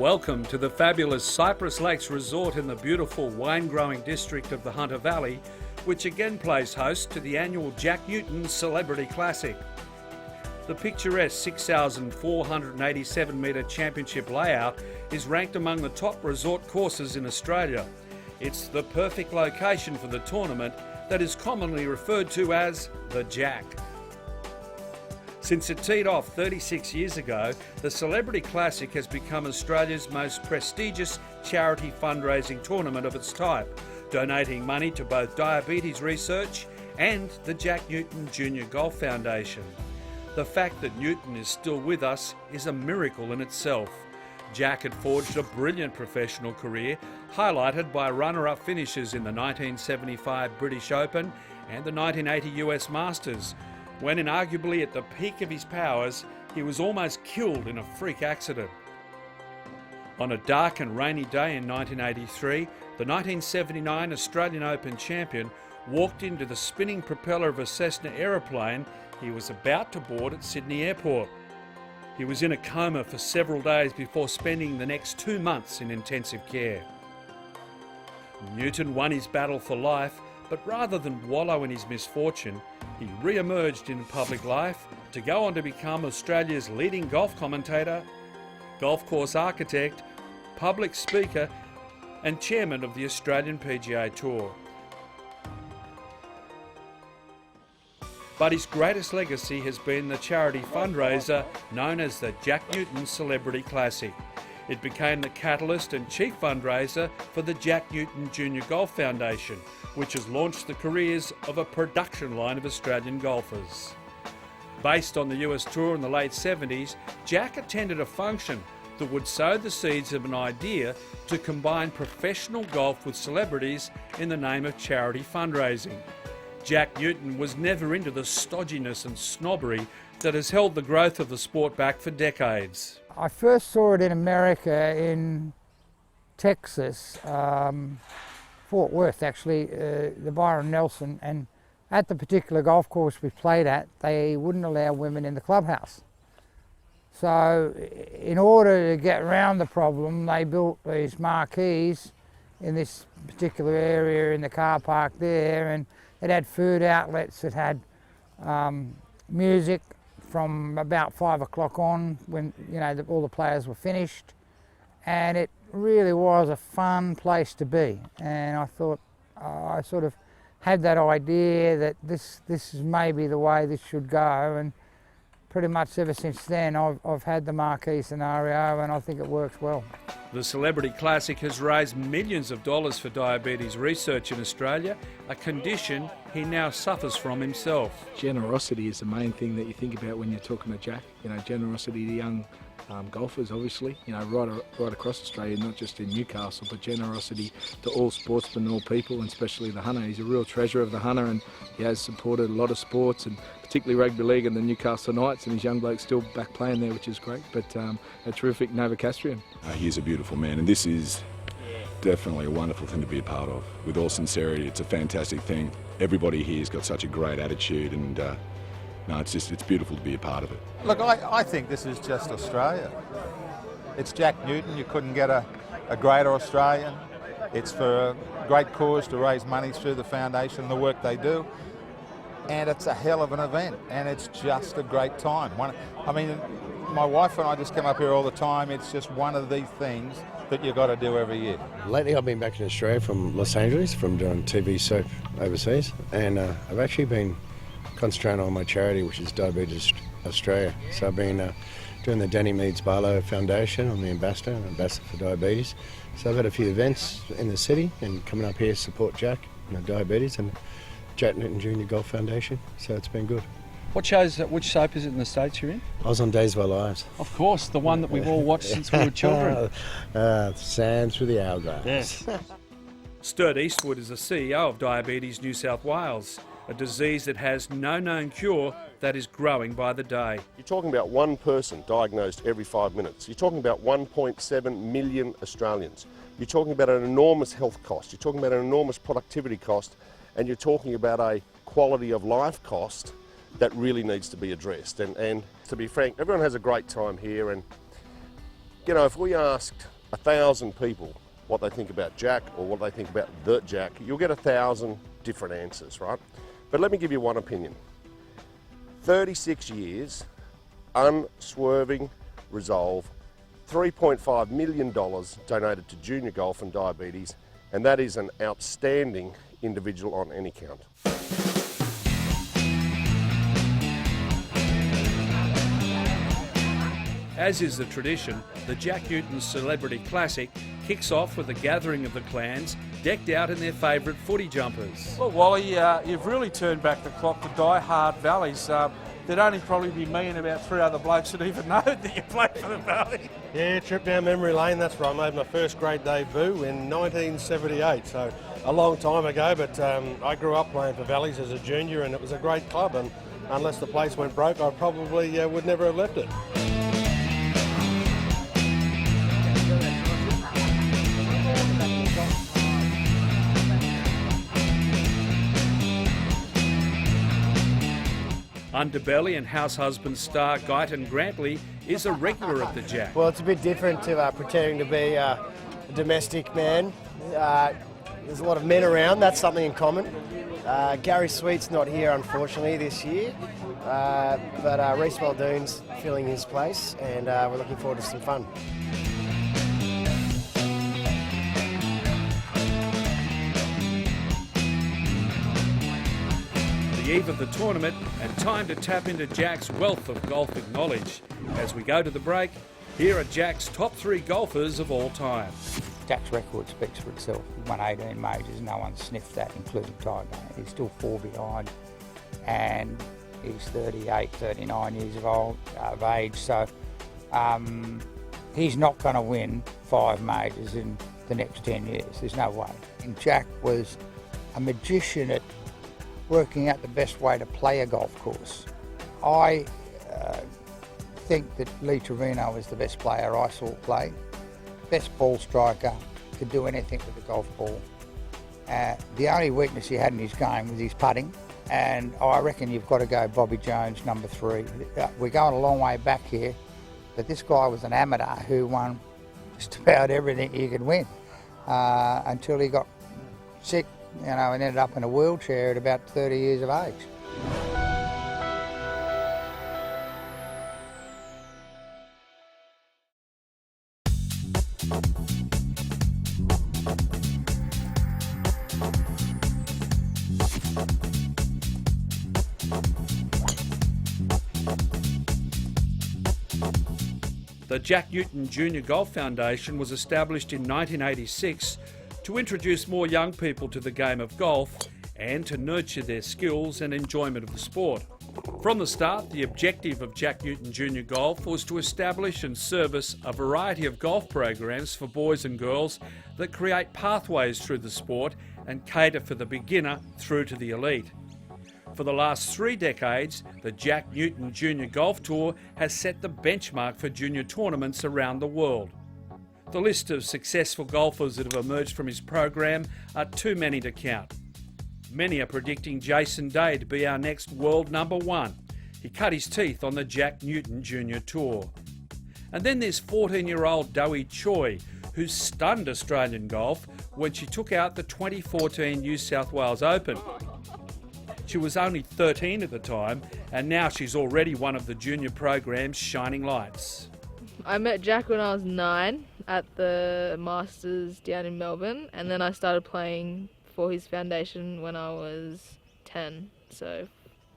Welcome to the fabulous Cypress Lakes Resort in the beautiful wine-growing district of the Hunter Valley, which again plays host to the annual Jack Newton Celebrity Classic. The picturesque 6,487 metre championship layout is ranked among the top resort courses in Australia. It's the perfect location for the tournament that is commonly referred to as the Jack. Since it teed off 36 years ago, the Celebrity Classic has become Australia's most prestigious charity fundraising tournament of its type, donating money to both diabetes research and the Jack Newton Junior Golf Foundation. The fact that Newton is still with us is a miracle in itself. Jack had forged a brilliant professional career, highlighted by runner-up finishes in the 1975 British Open and the 1980 US Masters, when inarguably at the peak of his powers, he was almost killed in a freak accident. On a dark and rainy day in 1983, the 1979 Australian Open champion walked into the spinning propeller of a Cessna aeroplane he was about to board at Sydney Airport. He was in a coma for several days before spending the next 2 months in intensive care. Newton won his battle for life, but rather than wallow in his misfortune, he re-emerged in public life to go on to become Australia's leading golf commentator, golf course architect, public speaker and chairman of the Australian PGA Tour. But his greatest legacy has been the charity fundraiser known as the Jack Newton Celebrity Classic. It became the catalyst and chief fundraiser for the Jack Newton Junior Golf Foundation, which has launched the careers of a production line of Australian golfers. Based on the US Tour in the late 70s, Jack attended a function that would sow the seeds of an idea to combine professional golf with celebrities in the name of charity fundraising. Jack Newton was never into the stodginess and snobbery that has held the growth of the sport back for decades. I first saw it in America, in Texas, Fort Worth actually, the Byron Nelson, and at the particular golf course we played at, they wouldn't allow women in the clubhouse. So in order to get around the problem, they built these marquees in this particular area in the car park there, and it had food outlets, it had music from about 5 o'clock on when all the players were finished, and it really was a fun place to be. And I thought, I sort of had that idea that this is maybe the way this should go, and pretty much ever since then I've had the marquee scenario, and I think it works well. The Celebrity Classic has raised millions of dollars for diabetes research in Australia, a condition he now suffers from himself. Generosity is the main thing that you think about when you're talking to Jack. Generosity to young golfers, obviously, right across Australia, not just in Newcastle, but generosity to all sportsmen, all people, and especially the Hunter. He's a real treasure of the Hunter, and he has supported a lot of sports, and particularly rugby league and the Newcastle Knights, and his young bloke's still back playing there, which is great. But a terrific Novocastrian. He's a beautiful man, and this is definitely a wonderful thing to be a part of. With all sincerity, it's a fantastic thing. Everybody here's got such a great attitude, and it's beautiful to be a part of it. Look, I think this is just Australia. It's Jack Newton. You couldn't get a greater Australian. It's for a great cause to raise money through the foundation, the work they do. And it's a hell of an event, and it's just a great time. My wife and I just come up here all the time. It's just one of these things that you've got to do every year. Lately I've been back in Australia from Los Angeles, from doing TV soap overseas, and I've actually been concentrating on my charity, which is Diabetes Australia. So I've been doing the Danny Meads Barlow Foundation. I'm the ambassador for diabetes. So I've had a few events in the city and coming up here to support Jack and diabetes and Jack Newton Junior Golf Foundation. So it's been good. Which soap is it in the States you're in? I was on Days of Our Lives. Of course, the one that we've all watched since we were children. Sand through the hourglass. Yes. Sturt Eastwood is the CEO of Diabetes New South Wales, a disease that has no known cure that is growing by the day. You're talking about one person diagnosed every 5 minutes. You're talking about 1.7 million Australians. You're talking about an enormous health cost. You're talking about an enormous productivity cost, and you're talking about a quality of life cost that really needs to be addressed. And to be frank, everyone has a great time here, and You know, if we asked 1,000 people what they think about Jack or what they think about the Jack, you'll get 1,000 different answers, right? But let me give you one opinion. 36 years, unswerving resolve, $3.5 million donated to junior golf and diabetes, and that is an outstanding individual on any count. As is the tradition, the Jack Newton Celebrity Classic kicks off with a gathering of the clans decked out in their favourite footy jumpers. Well, Wally, you've really turned back the clock to die-hard Valleys. There'd only probably be me and about 3 other blokes that even know that you played for the Valley. Yeah, trip down memory lane, that's right. I made my first grade debut in 1978, so a long time ago, but I grew up playing for Valleys as a junior and it was a great club, and unless the place went broke, I probably would never have left it. Underbelly and house husband star Guyton Grantley is a regular at the Jack. Well, it's a bit different to pretending to be a domestic man. There's a lot of men around, that's something in common. Gary Sweet's not here, unfortunately, this year, but Reece Muldoon's filling his place, and we're looking forward to some fun. The eve of the tournament and time to tap into Jack's wealth of golfing knowledge. As we go to the break, here are Jack's top 3 golfers of all time. Jack's record speaks for itself. He won 18 majors, no one sniffed that, including Tiger. He's still 4 behind, and he's 38, 39 years of age, so he's not going to win 5 majors in the next 10 years. There's no way. And Jack was a magician at working out the best way to play a golf course. I think that Lee Trevino is the best player I saw play. Best ball striker, could do anything with the golf ball. The only weakness he had in his game was his putting, and I reckon you've got to go Bobby Jones, number 3. We're going a long way back here, but this guy was an amateur who won just about everything he could win until he got sick, you know, and ended up in a wheelchair at about 30 years of age. The Jack Newton Junior Golf Foundation was established in 1986 to introduce more young people to the game of golf and to nurture their skills and enjoyment of the sport. From the start, the objective of Jack Newton Junior Golf was to establish and service a variety of golf programs for boys and girls that create pathways through the sport and cater for the beginner through to the elite. For the last 3 decades, the Jack Newton Junior Golf Tour has set the benchmark for junior tournaments around the world. The list of successful golfers that have emerged from his program are too many to count. Many are predicting Jason Day to be our next world number 1. He cut his teeth on the Jack Newton Junior Tour. And then there's 14-year-old Dowie Choi, who stunned Australian golf when she took out the 2014 New South Wales Open. She was only 13 at the time, and now she's already one of the junior program's shining lights. I met Jack when I was 9 at the Masters down in Melbourne, and then I started playing for his foundation when I was 10, so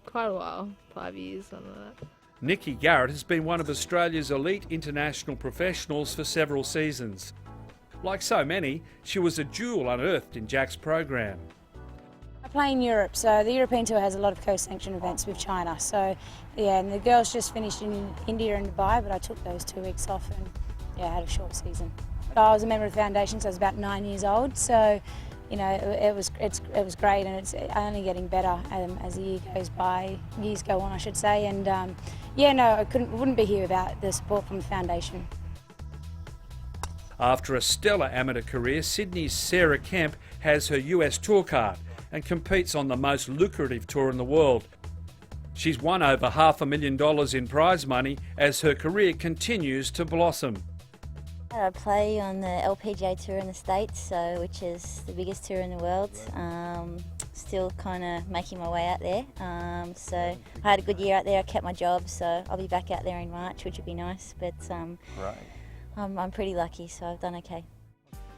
quite a while, 5 years, something like that. Nikki Garrett has been one of Australia's elite international professionals for several seasons. Like so many, she was a jewel unearthed in Jack's program. I play in Europe, so the European Tour has a lot of co-sanctioned events with China. So, yeah, and the girls just finished in India and Dubai, but I took those 2 weeks off and, yeah, had a short season. But I was a member of the foundation, so I was about 9 years old. So, you know, it was great, and it's only getting better as the years go on, I should say. And yeah, no, I wouldn't be here without the support from the foundation. After a stellar amateur career, Sydney's Sarah Kemp has her US tour card and competes on the most lucrative tour in the world. She's won over $500,000 in prize money as her career continues to blossom. I play on the LPGA Tour in the States, which is the biggest tour in the world. Still kind of making my way out there. So I had a good year out there. I kept my job, so I'll be back out there in March, which would be nice. But I'm pretty lucky, so I've done okay.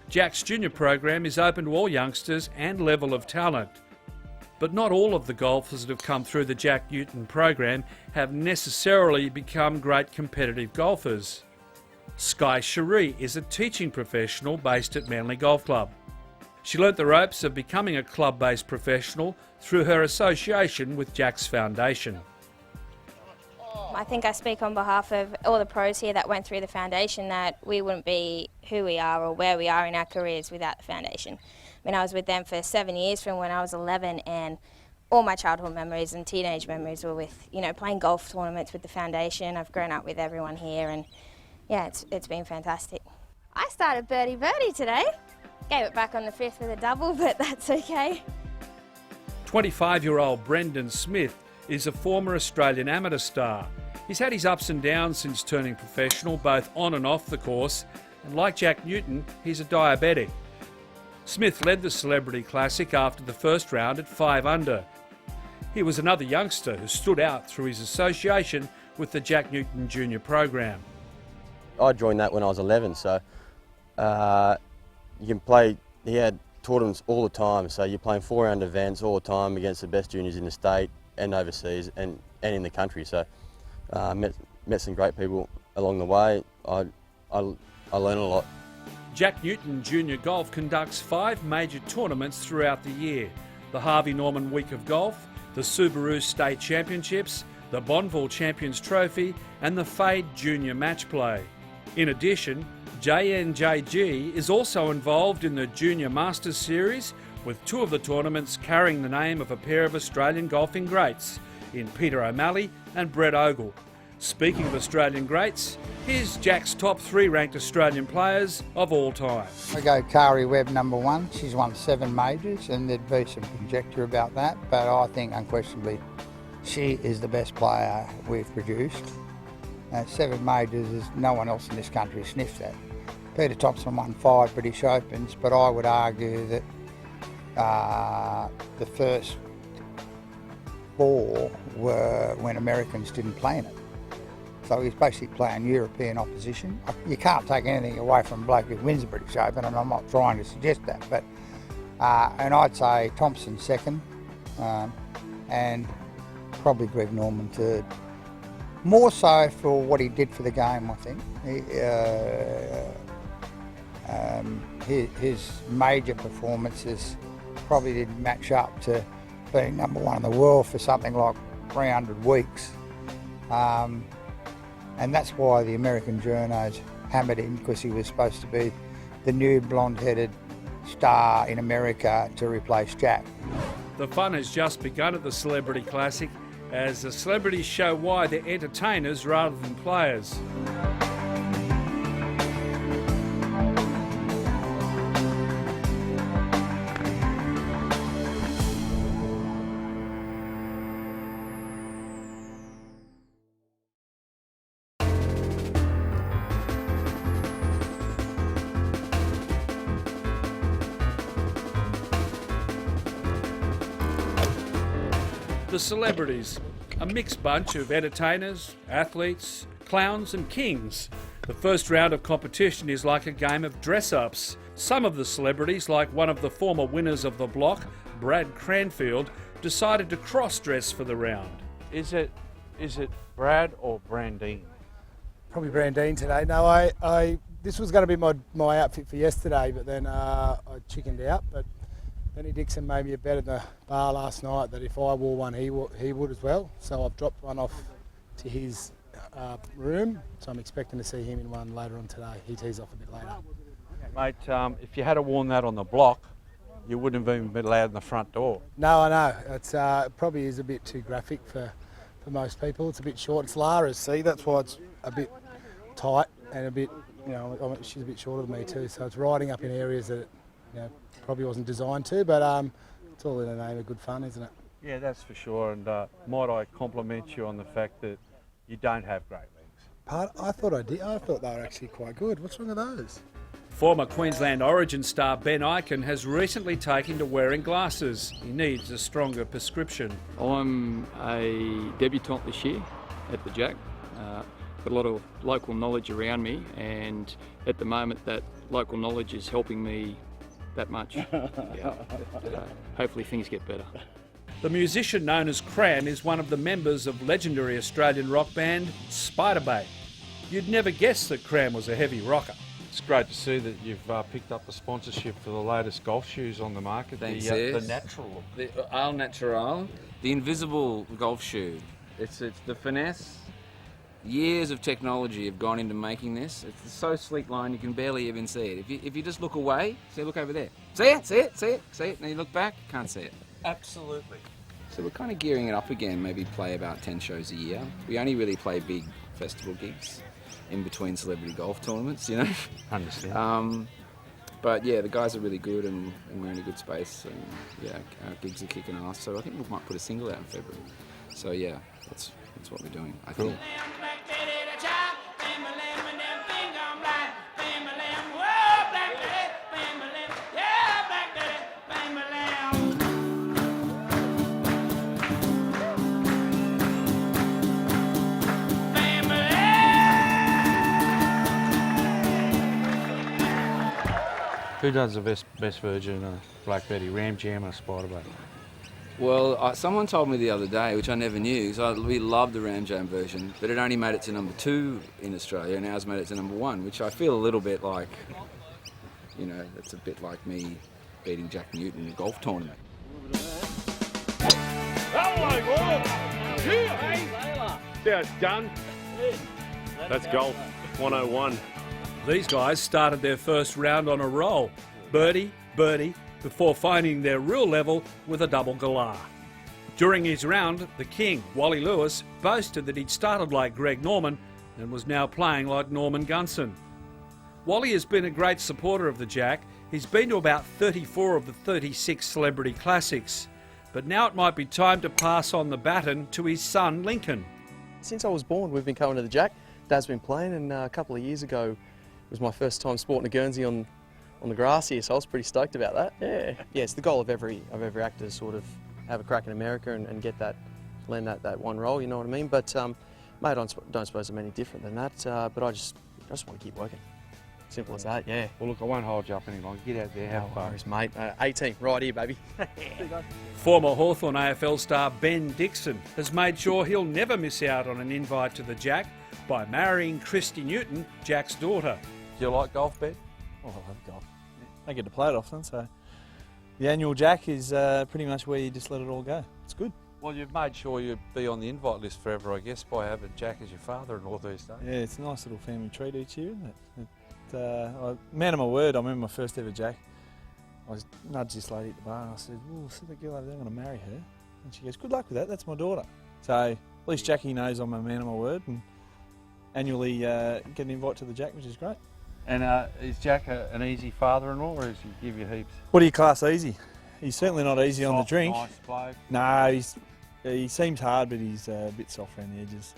Jack's junior program is open to all youngsters and level of talent. But not all of the golfers that have come through the Jack Newton program have necessarily become great competitive golfers. Sky Cherie is a teaching professional based at Manly Golf Club. She learnt the ropes of becoming a club-based professional through her association with Jack's Foundation. I think I speak on behalf of all the pros here that went through the foundation, that we wouldn't be who we are or where we are in our careers without the foundation. I mean, I was with them for 7 years from when I was 11, and all my childhood memories and teenage memories were with, playing golf tournaments with the foundation. I've grown up with everyone here, and yeah, it's been fantastic. I started birdie today. Gave it back on the 5th with a double, but that's okay. 25-year-old Brendan Smith is a former Australian amateur star. He's had his ups and downs since turning professional, both on and off the course, and like Jack Newton, he's a diabetic. Smith led the Celebrity Classic after the first round at 5 under. He was another youngster who stood out through his association with the Jack Newton Junior program. I joined that when I was 11, so you can play, he had tournaments all the time, so you're playing 4-round events all the time against the best juniors in the state and overseas and in the country. So met some great people along the way. I learned a lot. Jack Newton Junior Golf conducts 5 major tournaments throughout the year: the Harvey Norman Week of Golf, the Subaru State Championships, the Bonneville Champions Trophy and the Fade Junior Match Play. In addition, JNJG is also involved in the Junior Masters Series, with 2 of the tournaments carrying the name of a pair of Australian golfing greats in Peter O'Malley and Brett Ogle. Speaking of Australian greats, here's Jack's top 3 ranked Australian players of all time. I go Kari Webb number 1. She's won 7 majors, and there'd be some conjecture about that, but I think unquestionably she is the best player we've produced. 7 majors, is no one else in this country sniffed that. Peter Thompson won 5 British Opens, but I would argue that the first 4 were when Americans didn't play in it. So he's basically playing European opposition. You can't take anything away from a bloke who wins the British Open, and I'm not trying to suggest that, but and I'd say Thompson second, and probably Greg Norman third. More so for what he did for the game, I think. His major performances probably didn't match up to being number 1 in the world for something like 300 weeks. And that's why the American journos hammered him, because he was supposed to be the new blonde-headed star in America to replace Jack. The fun has just begun at the Celebrity Classic as the celebrities show why they're entertainers rather than players. The celebrities, a mixed bunch of entertainers, athletes, clowns and kings. The first round of competition is like a game of dress-ups. Some of the celebrities, like one of the former winners of the block, Brad Cranfield, decided to cross-dress for the round. Is it Brad or Brandine? Probably Brandine today. No, this was going to be my outfit for yesterday, but then I chickened out. But Benny Dixon made me a bet at the bar last night that if I wore one, he would as well. So I've dropped one off to his room. So I'm expecting to see him in one later on today. He tees off a bit later. Mate, if you had worn that on the block, you wouldn't have even been allowed in the front door. No, I know. It's probably is a bit too graphic for most people. It's a bit short. It's Lara's, see? That's why it's a bit tight and a bit, she's a bit shorter than me too. So it's riding up in areas that, probably wasn't designed to, but it's all in the name of good fun, isn't it? Yeah, that's for sure. And might I compliment you on the fact that you don't have great legs? I thought I did. I thought they were actually quite good. What's wrong with those? Former Queensland Origin star Ben Ikin has recently taken to wearing glasses. He needs a stronger prescription. I'm a debutant this year at the Jack. Got a lot of local knowledge around me, and at the moment that local knowledge is helping me that much. Hopefully things get better. The musician known as Cram is one of the members of legendary Australian rock band Spiderbait. You'd never guess that Cram was a heavy rocker. It's great to see that you've picked up the sponsorship for the latest golf shoes on the market. Thanks, the natural look. The Al Natural, the invisible golf shoe. It's the finesse. Years of technology have gone into making this. It's so sleek line you can barely even see it. If you just look away, look over there. See it. Now you look back, can't see it. Absolutely. So we're kind of gearing it up again, maybe play about 10 shows a year. We only really play big festival gigs in between celebrity golf tournaments, you know. Understand. But yeah, the guys are really good and we're in a good space, and yeah, our gigs are kicking ass. So I think we might put a single out in February. So yeah, that's what we're doing, I think. Who does the best version of Black Betty, Ram Jam or Spiderbait? Well, someone told me the other day, which I never knew, because we loved the Ram Jam version, but it only made it to number 2 in Australia, and ours made it to number 1, which I feel a little bit like, you know, it's a bit like me beating Jack Newton in a golf tournament. Yeah, it's done. That's golf 101. These guys started their first round on a roll. Birdie, birdie, before finding their real level with a double galah. During his round, the king, Wally Lewis, boasted that he'd started like Greg Norman and was now playing like Norman Gunson. Wally has been a great supporter of the Jack. He's been to about 34 of the 36 Celebrity Classics. But now it might be time to pass on the baton to his son, Lincoln. Since I was born, we've been coming to the Jack. Dad's been playing, and a couple of years ago, it was my first time sporting a Guernsey on the grass here, so I was pretty stoked about that. Yeah, it's the goal of every actor to sort of have a crack in America and get that, land that one role, you know what I mean? But mate, I don't suppose I'm any different than that. But I just want to keep working. Simple as that. Yeah. Well, look, I won't hold you up any longer. Get out there. How far? Worries, mate. 18, right here, baby. Former Hawthorn AFL star Ben Dixon has made sure he'll never miss out on an invite to the Jack by marrying Christy Newton, Jack's daughter. Do you like golf, Ben? Oh, I love golf. I get to play it often, so the annual Jack is pretty much where you just let it all go. It's good. Well, you've made sure you'd be on the invite list forever, I guess, by having Jack as your father-in-law these days. Yeah, it's a nice little family treat each year, isn't it? Man of my word, I remember my first ever Jack. I nudged this lady at the bar and I said, "Oh, see that girl over there, I'm going to marry her." And she goes, "Good luck with that, that's my daughter." So at least Jackie knows I'm a man of my word, and annually get an invite to the Jack, which is great. And is Jack an easy father-in-law, or does he give you heaps? What do you class easy? He's certainly not easy on the drink. Nice bloke. No, he seems hard, but he's a bit soft around the edges.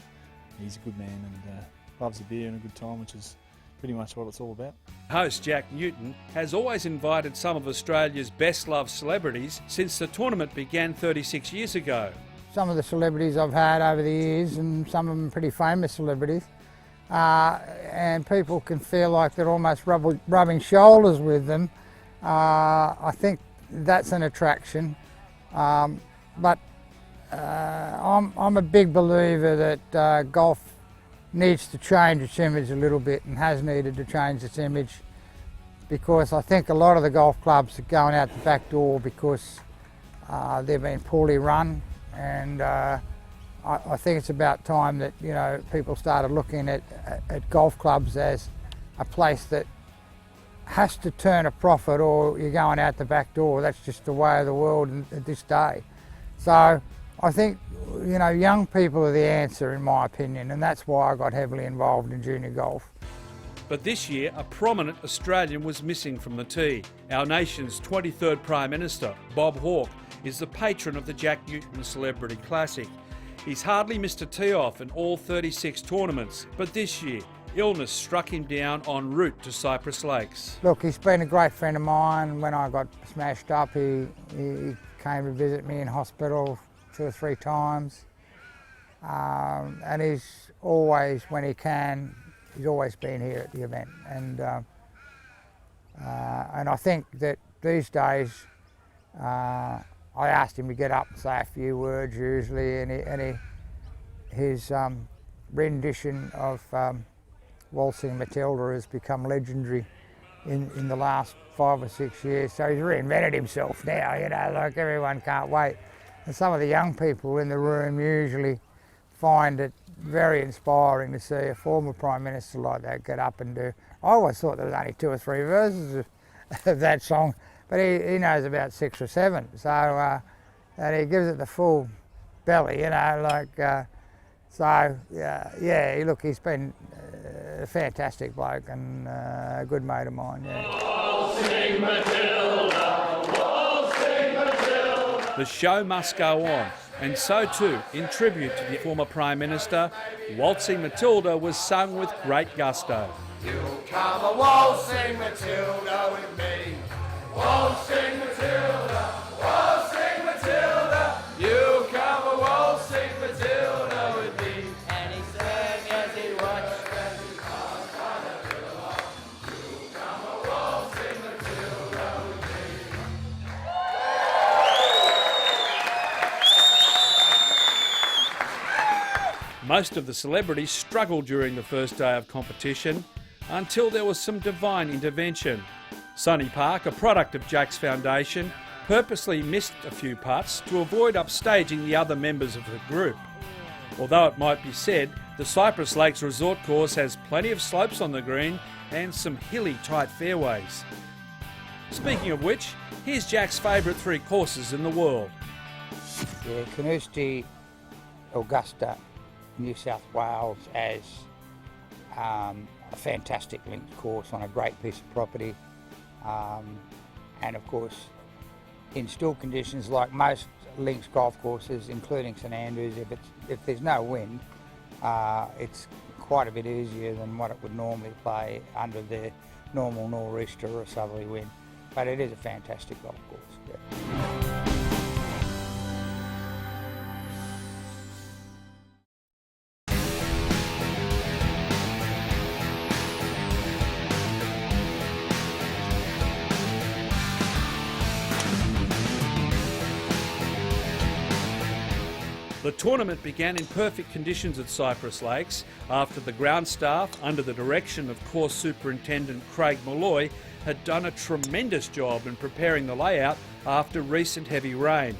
He's a good man and loves a beer and a good time, which is pretty much what it's all about. Host Jack Newton has always invited some of Australia's best-loved celebrities since the tournament began 36 years ago. Some of the celebrities I've had over the years, and some of them pretty famous celebrities, and people can feel like they're almost rubbing shoulders with them. I think that's an attraction, but I'm a big believer that golf needs to change its image a little bit, and has needed to change its image, because I think a lot of the golf clubs are going out the back door because they've been poorly run, and I think it's about time that, you know, people started looking at golf clubs as a place that has to turn a profit, or you're going out the back door. That's just the way of the world at this day. So I think, you know, young people are the answer, in my opinion, and that's why I got heavily involved in junior golf. But this year, a prominent Australian was missing from the tee. Our nation's 23rd Prime Minister, Bob Hawke, is the patron of the Jack Newton Celebrity Classic. He's hardly missed a tee-off in all 36 tournaments, but this year, illness struck him down en route to Cypress Lakes. Look, he's been a great friend of mine. When I got smashed up, he came to visit me in hospital 2 or 3 times. And he's always, when he can, he's always been here at the event. And I think that these days, I asked him to get up and say a few words usually, and his rendition of Waltzing Matilda has become legendary in the last 5 or 6 years. So he's reinvented himself now, you know, like everyone can't wait. And some of the young people in the room usually find it very inspiring to see a former Prime Minister like that get up and do. I always thought there was only 2 or 3 verses of that song, but he knows about 6 or 7. So, and he gives it the full belly, you know, like, so, yeah, look, he's been a fantastic bloke and a good mate of mine, yeah. Waltzing Matilda, Waltzing Matilda. The show must go on, and so too, in tribute to the former Prime Minister, Waltzing Matilda was sung with great gusto. You come a waltzing Matilda with me, waltzing Matilda, waltzing Matilda. You come a waltzing Matilda with me. And he sang as he watched as he passed by the villa. You come a waltzing Matilda with me. Most of the celebrities struggled during the first day of competition until there was some divine intervention. Sonny Park, a product of Jack's Foundation, purposely missed a few putts to avoid upstaging the other members of the group. Although it might be said, the Cypress Lakes Resort Course has plenty of slopes on the green and some hilly tight fairways. Speaking of which, here's Jack's favourite 3 courses in the world. Yeah, Carnoustie, Augusta, New South Wales as a fantastic links course on a great piece of property. And of course, in still conditions like most links golf courses, including St Andrews, if there's no wind, it's quite a bit easier than what it would normally play under the normal nor'easter or southerly wind. But it is a fantastic golf course. Yeah. The tournament began in perfect conditions at Cypress Lakes after the ground staff, under the direction of course superintendent Craig Malloy, had done a tremendous job in preparing the layout after recent heavy rain.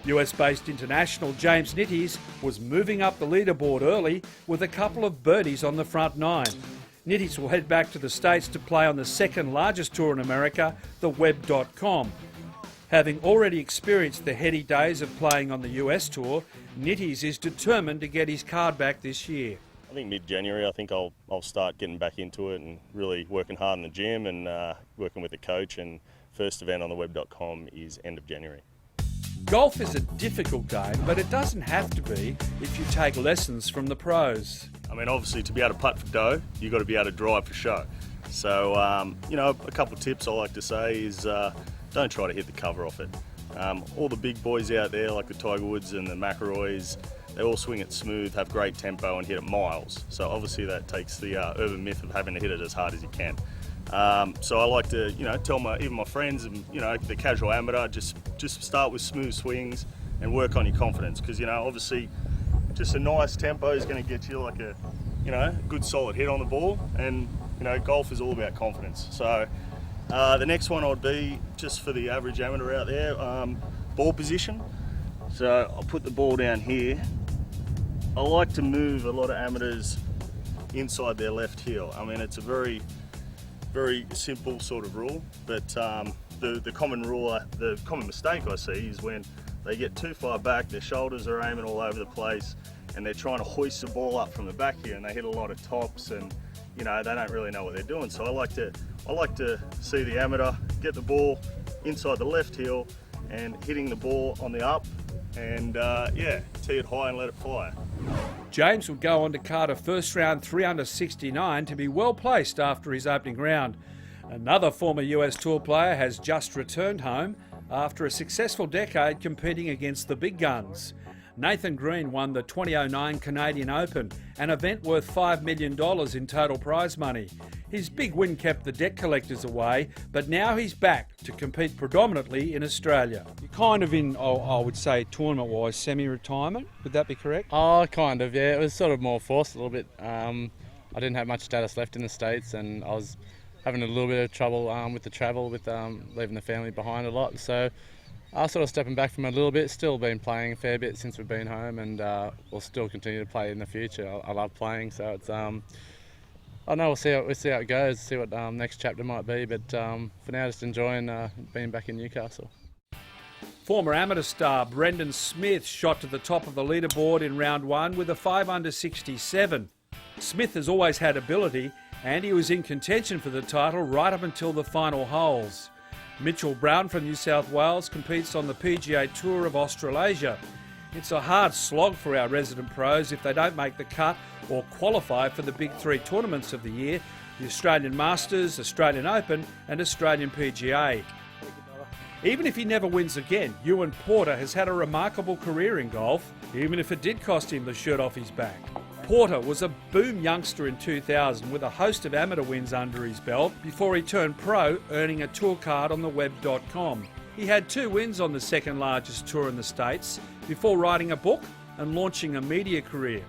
US-based international James Nitties was moving up the leaderboard early with a couple of birdies on the front 9. Nitties will head back to the States to play on the second largest tour in America, the Web.com. Having already experienced the heady days of playing on the US tour, Nitties is determined to get his card back this year. I think mid-January, I think I'll start getting back into it and really working hard in the gym and working with the coach, and first event on the Web.com is end of January. Golf is a difficult game, but it doesn't have to be if you take lessons from the pros. I mean, obviously to be able to putt for dough, you've got to be able to drive for show. So, you know, a couple of tips I like to say is don't try to hit the cover off it. All the big boys out there, like the Tiger Woods and the McIlroys, they all swing it smooth, have great tempo and hit it miles. So obviously that takes the urban myth of having to hit it as hard as you can. So I like to, you know, tell even my friends and, you know, the casual amateur, just start with smooth swings and work on your confidence, because, you know, obviously just a nice tempo is going to get you like a, you know, good solid hit on the ball, and, you know, golf is all about confidence. So the next one would be, just for the average amateur out there, ball position. So I'll put the ball down here. I like to move a lot of amateurs inside their left heel. I mean, it's a very, very simple sort of rule, but the common rule, the common mistake I see is when they get too far back, their shoulders are aiming all over the place, and they're trying to hoist the ball up from the back here, and they hit a lot of tops, and, you know, they don't really know what they're doing. So I like to see the amateur get the ball inside the left heel and hitting the ball on the up and yeah, tee it high and let it fly. James would go on to card a first round 3 under 69 to be well placed after his opening round. Another former US Tour player has just returned home after a successful decade competing against the big guns. Nathan Green won the 2009 Canadian Open, an event worth $5 million in total prize money. His big win kept the debt collectors away, but now he's back to compete predominantly in Australia. You're kind of in, I would say, tournament-wise, semi-retirement. Would that be correct? Oh, kind of, yeah. It was sort of more forced a little bit. I didn't have much status left in the States, and I was having a little bit of trouble with the travel, with leaving the family behind a lot. So I was sort of stepping back from it a little bit. Still been playing a fair bit since we've been home, and we'll still continue to play in the future. I love playing, so it's I don't know, we'll see how it goes, see what next chapter might be, but for now just enjoying being back in Newcastle. Former amateur star Brendan Smith shot to the top of the leaderboard in round 1 with a 5 under 67. Smith has always had ability, and he was in contention for the title right up until the final holes. Mitchell Brown from New South Wales competes on the PGA Tour of Australasia. It's a hard slog for our resident pros if they don't make the cut or qualify for the big 3 tournaments of the year, the Australian Masters, Australian Open and Australian PGA. Even if he never wins again, Ewan Porter has had a remarkable career in golf, even if it did cost him the shirt off his back. Porter was a boom youngster in 2000 with a host of amateur wins under his belt before he turned pro, earning a tour card on the web.com. He had 2 wins on the second largest tour in the States before writing a book and launching a media career.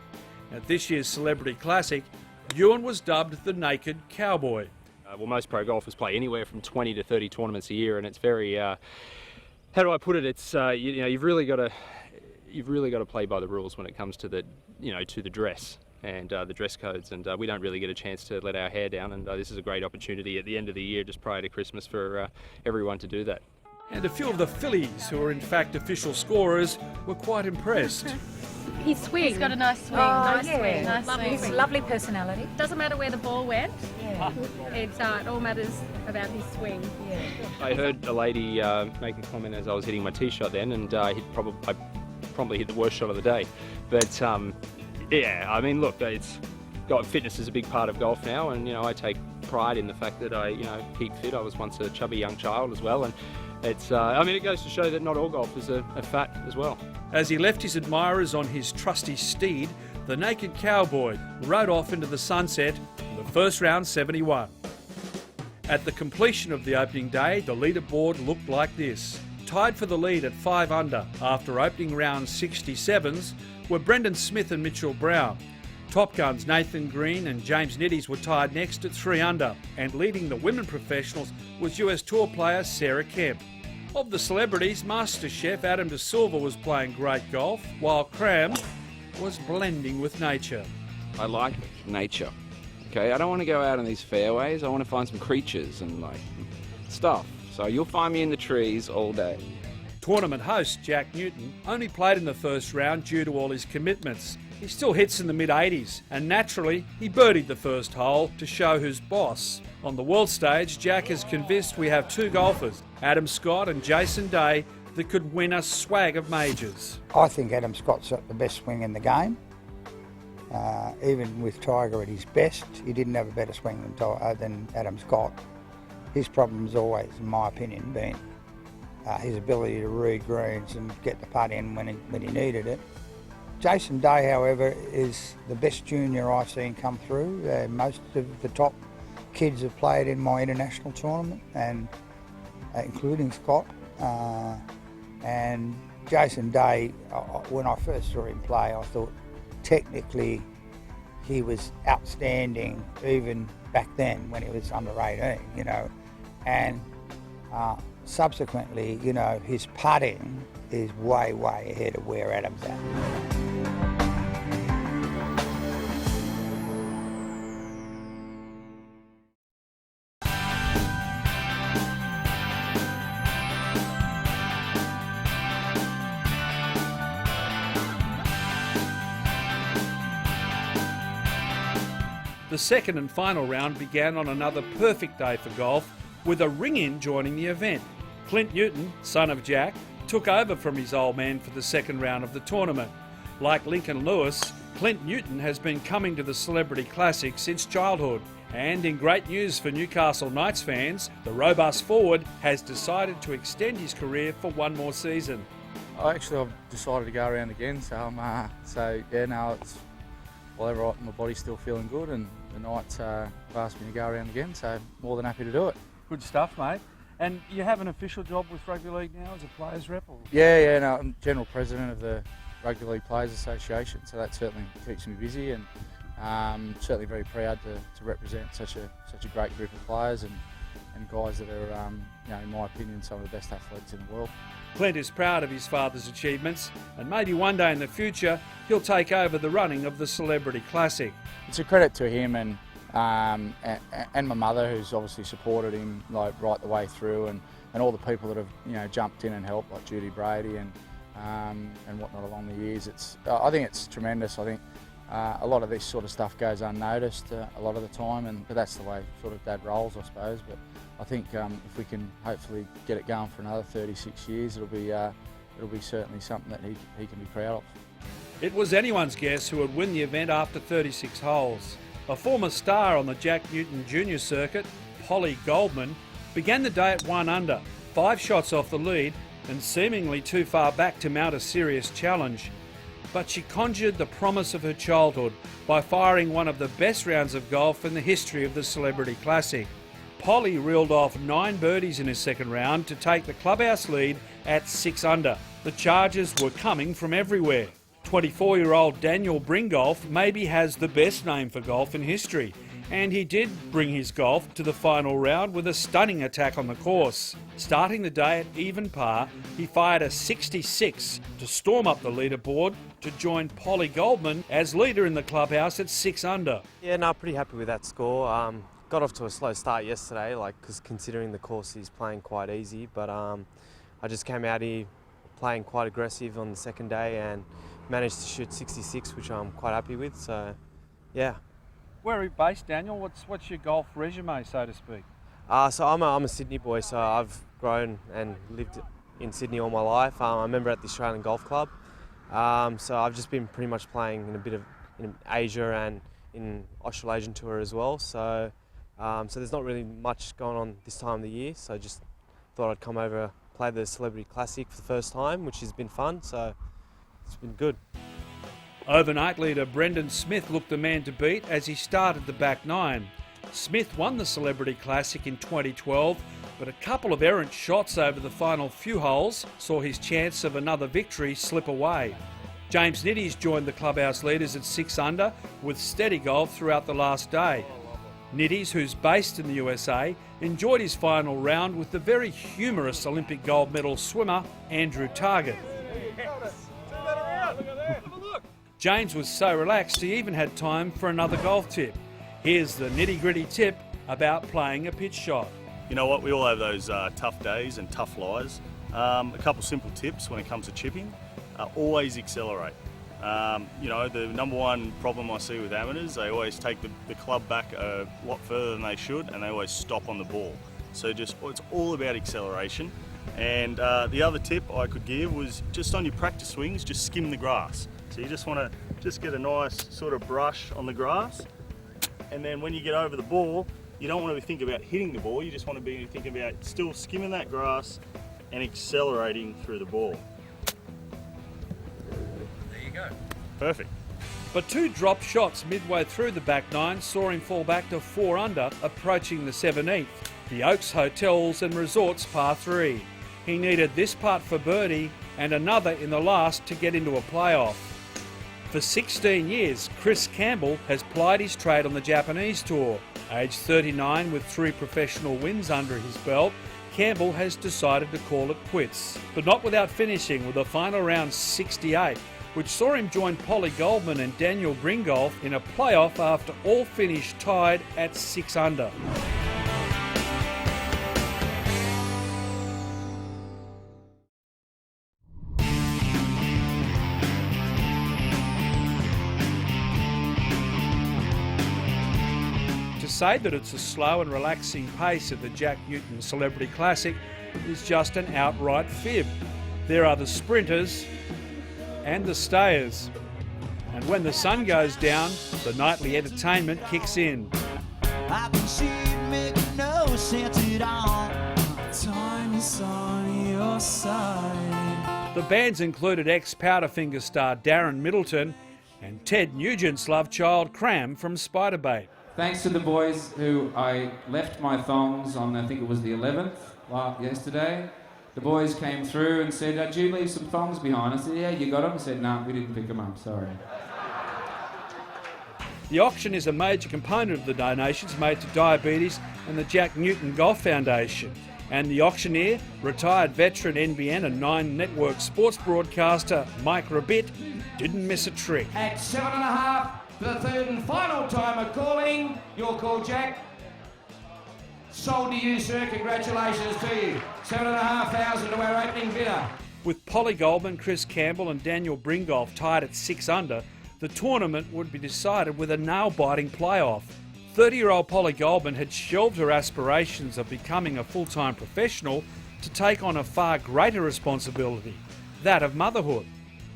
At this year's Celebrity Classic, Ewan was dubbed the Naked Cowboy. Well, most pro golfers play anywhere from 20 to 30 tournaments a year, and it's very, how do I put it? It's you've really got to play by the rules when it comes to the to the dress and the dress codes, and we don't really get a chance to let our hair down. And this is a great opportunity at the end of the year, just prior to Christmas, for everyone to do that. And a few of the fillies, who are in fact official scorers, were quite impressed. His swing. He's got a nice swing. Nice swing. Nice lovely swing. swing. Lovely personality. Doesn't matter where the ball went. Yeah. It all matters about his swing. Yeah. I heard a lady make a comment as I was hitting my tee shot then, and I probably hit the worst shot of the day. But yeah, I mean, look, fitness is a big part of golf now, and I take pride in the fact that I keep fit. I was once a chubby young child as well, and it's it goes to show that not all golfers are fat as well. As he left his admirers on his trusty steed, the Naked Cowboy rode off into the sunset for the first round 71. At the completion of the opening day, the leaderboard looked like this. Tied for the lead at 5 under after opening round 67s were Brendan Smith and Mitchell Brown. Top Guns Nathan Green and James Nitties were tied next at 3 under, and leading the women professionals was US Tour player Sarah Kemp. Of the celebrities, Master Chef Adam De Silva was playing great golf, while Cram was blending with nature. I like nature. Okay, I don't want to go out on these fairways. I want to find some creatures and stuff. So you'll find me in the trees all day. Tournament host Jack Newton only played in the first round due to all his commitments. He still hits in the mid-80s, and naturally, he birdied the first hole to show who's boss. On the world stage, Jack is convinced we have 2 golfers, Adam Scott and Jason Day, that could win a swag of majors. I think Adam Scott's got the best swing in the game. Even with Tiger at his best, he didn't have a better swing than Adam Scott. His problem's always, in my opinion, been his ability to read greens and get the putt in when he needed it. Jason Day, however, is the best junior I've seen come through. Most of the top kids have played in my international tournament, and including Scott. And Jason Day, when I first saw him play, I thought technically he was outstanding even back then when he was under 18, and subsequently, his putting is way, way ahead of where Adam's at. The second and final round began on another perfect day for golf, with a ring-in joining the event. Clint Newton, son of Jack, took over from his old man for the second round of the tournament. Like Lincoln Lewis, Clint Newton has been coming to the Celebrity Classic since childhood. And in great news for Newcastle Knights fans, the robust forward has decided to extend his career for one more season. I've decided to go around again, so it's whatever. My body's still feeling good, and the Knights have asked me to go around again, so more than happy to do it. Good stuff, mate. And you have an official job with Rugby League now as a players rep? Or? Yeah, I'm General President of the Rugby League Players Association, so that certainly keeps me busy, and certainly very proud to represent such a great group of players and guys that are, in my opinion, some of the best athletes in the world. Clint is proud of his father's achievements, and maybe one day in the future he'll take over the running of the Celebrity Classic. It's a credit to him and my mother, who's obviously supported him right the way through, and all the people that have jumped in and helped, like Judy Brady and whatnot along the years. I think it's tremendous. I think a lot of this sort of stuff goes unnoticed a lot of the time, but that's the way sort of Dad rolls, I suppose. But I think if we can hopefully get it going for another 36 years, it'll be certainly something that he can be proud of. It was anyone's guess who would win the event after 36 holes. A former star on the Jack Newton Junior circuit, Polly Goldman, began the day at 1 under, 5 shots off the lead and seemingly too far back to mount a serious challenge. But she conjured the promise of her childhood by firing one of the best rounds of golf in the history of the Celebrity Classic. Polly reeled off 9 birdies in her second round to take the clubhouse lead at 6 under. The charges were coming from everywhere. 24-year-old Daniel Bringolf maybe has the best name for golf in history, and he did bring his golf to the final round with a stunning attack on the course. Starting the day at even par, he fired a 66 to storm up the leaderboard to join Polly Goldman as leader in the clubhouse at 6 under. Yeah, no, pretty happy with that score. Got off to a slow start yesterday, because considering the course is playing quite easy, but I just came out here playing quite aggressive on the second day and managed to shoot 66, which I'm quite happy with, so yeah. Where are you based, Daniel? What's your golf resume, so to speak? So I'm a Sydney boy, so I've grown and lived in Sydney all my life. I'm a member at the Australian Golf Club, so I've just been pretty much playing in Asia and in Australasian Tour as well, so there's not really much going on this time of the year, so just thought I'd come over, play the Celebrity Classic for the first time, which has been fun, so it's been good. Overnight leader Brendan Smith looked the man to beat as he started the back 9. Smith won the Celebrity Classic in 2012, but a couple of errant shots over the final few holes saw his chance of another victory slip away. James Nitties joined the clubhouse leaders at 6 under with steady golf throughout the last day. Nitties, who's based in the USA, enjoyed his final round with the very humorous Olympic gold medal swimmer Andrew Target. James was so relaxed he even had time for another golf tip. Here's the nitty-gritty tip about playing a pitch shot. You know what, we all have those tough days and tough lies. A couple simple tips when it comes to chipping. Always accelerate. The number one problem I see with amateurs, they always take the club back a lot further than they should, and they always stop on the ball. So it's all about acceleration. And the other tip I could give was just on your practice swings, just skim the grass. So you just want to just get a nice sort of brush on the grass, and then when you get over the ball, you don't want to think about hitting the ball, you just want to be thinking about still skimming that grass and accelerating through the ball. There you go. Perfect. But 2 drop shots midway through the back 9 saw him fall back to 4 under, approaching the 17th, the Oaks Hotels and Resorts par 3. He needed this putt for birdie and another in the last to get into a playoff. For 16 years, Chris Campbell has plied his trade on the Japanese Tour. Aged 39 with 3 professional wins under his belt, Campbell has decided to call it quits. But not without finishing with a final round 68, which saw him join Polly Goldman and Daniel Bringolf in a playoff after all finished tied at 6 under. To say that it's a slow and relaxing pace of the Jack Newton Celebrity Classic is just an outright fib. There are the sprinters and the stayers. And when the sun goes down, the nightly entertainment kicks in. I can see it make no sense at all. Time is on your side. The bands included ex-Powderfinger star Darren Middleton and Ted Nugent's love child Cram from Spiderbait. Thanks to the boys who I left my thongs on, I think it was the 11th yesterday. The boys came through and said, "Did you leave some thongs behind?" I said, "Yeah, you got them?" I said, "No, we didn't pick them up, sorry." The auction is a major component of the donations made to Diabetes and the Jack Newton Golf Foundation. And the auctioneer, retired veteran NBN and Nine Network sports broadcaster Mike Rabbit, didn't miss a trick. At 7.5 for the third and final time of calling. Your call, Jack. Sold to you, sir. Congratulations to you. 7,500 to our opening bidder. With Polly Goldman, Chris Campbell and Daniel Bringolf tied at 6 under, the tournament would be decided with a nail-biting playoff. 30-year-old Polly Goldman had shelved her aspirations of becoming a full-time professional to take on a far greater responsibility, that of motherhood.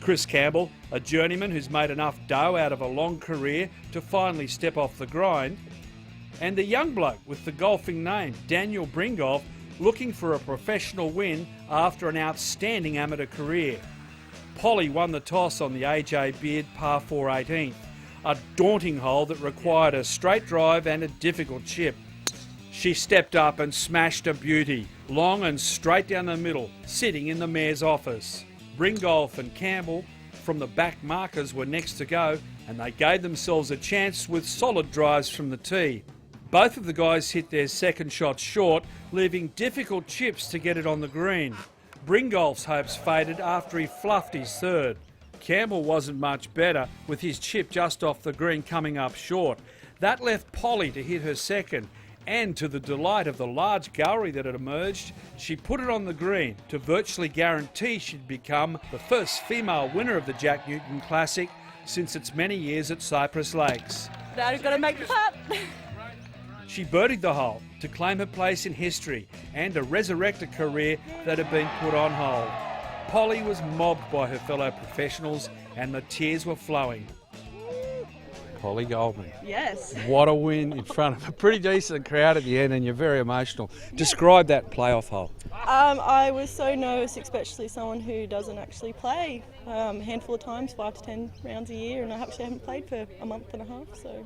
Chris Campbell, a journeyman who's made enough dough out of a long career to finally step off the grind, and the young bloke with the golfing name, Daniel Bringolf, looking for a professional win after an outstanding amateur career. Polly won the toss on the AJ Beard par 4 18th, a daunting hole that required a straight drive and a difficult chip. She stepped up and smashed a beauty, long and straight down the middle, sitting in the mayor's office. Bringolf and Campbell from the back markers were next to go, and they gave themselves a chance with solid drives from the tee. Both of the guys hit their second shot short, leaving difficult chips to get it on the green. Bringolf's hopes faded after he fluffed his third. Campbell wasn't much better, with his chip just off the green coming up short. That left Polly to hit her second, and to the delight of the large gallery that had emerged, she put it on the green to virtually guarantee she'd become the first female winner of the Jack Newton Classic since its many years at Cypress Lakes. Now you've got to make the putt. She birdied the hole to claim her place in history and to resurrect a career that had been put on hold. Polly was mobbed by her fellow professionals and the tears were flowing. Polly Goldman. Yes. What a win in front of a pretty decent crowd at the end, and you're very emotional. Describe that playoff hole. I was so nervous, especially someone who doesn't actually play a handful of times, 5 to 10 rounds a year, and I actually haven't played for a month and a half, so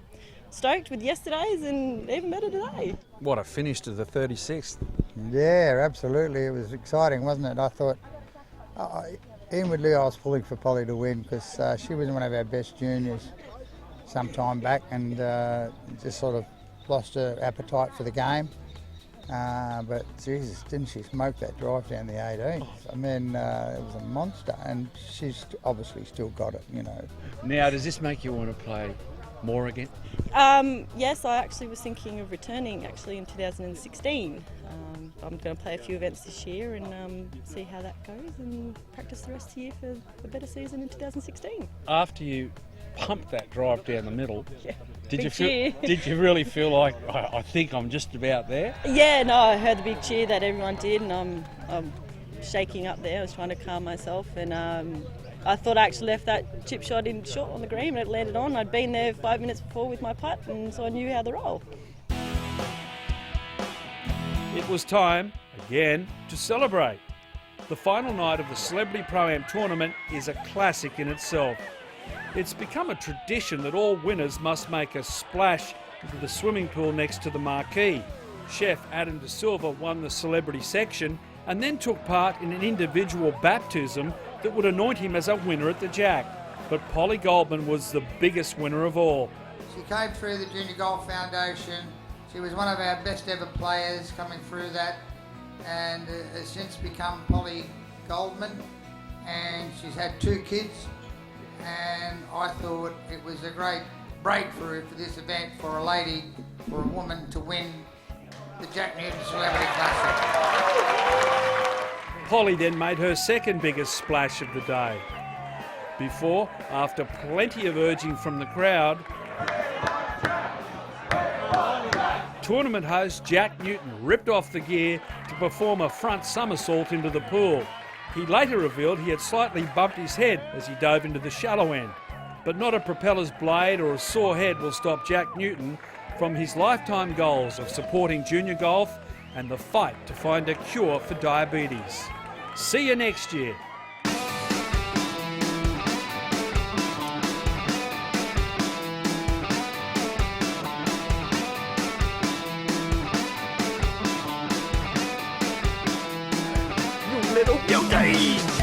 stoked with yesterday's and even better today. What a finish to the 36th. Yeah, absolutely. It was exciting, wasn't it? I thought, inwardly I was pulling for Polly to win because she was one of our best juniors some time back and just sort of lost her appetite for the game. But Jesus, didn't she smoke that drive down the 18th? I mean, it was a monster, and she's obviously still got it, you know. Now, does this make you want to play more again? Yes, I actually was thinking of returning actually in 2016. I'm going to play a few events this year and see how that goes and practice the rest of the year for a better season in 2016. After you pumped that drive down the middle, yeah. Did you really feel like, I think I'm just about there? Yeah, no, I heard the big cheer that everyone did, and I'm shaking up there. I was trying to calm myself, and I thought I actually left that chip shot in short on the green, and it landed on. I'd been there 5 minutes before with my putt, and so I knew how to roll. It was time, again, to celebrate. The final night of the Celebrity Pro-Am tournament is a classic in itself. It's become a tradition that all winners must make a splash into the swimming pool next to the marquee. Chef Adam De Silva won the celebrity section and then took part in an individual baptism that would anoint him as a winner at the Jack. But Polly Goldman was the biggest winner of all. She came through the Junior Golf Foundation. She was one of our best ever players coming through that, and has since become Polly Goldman, and she's had 2 kids. And I thought it was a great breakthrough for this event for a lady, for a woman to win the Jack Newton Celebrity Classic. Polly then made her second biggest splash of the day. Before, after plenty of urging from the crowd, tournament host Jack Newton ripped off the gear to perform a front somersault into the pool. He later revealed he had slightly bumped his head as he dove into the shallow end. But not a propeller's blade or a sore head will stop Jack Newton from his lifetime goals of supporting junior golf and the fight to find a cure for diabetes. See you next year. You little beauty!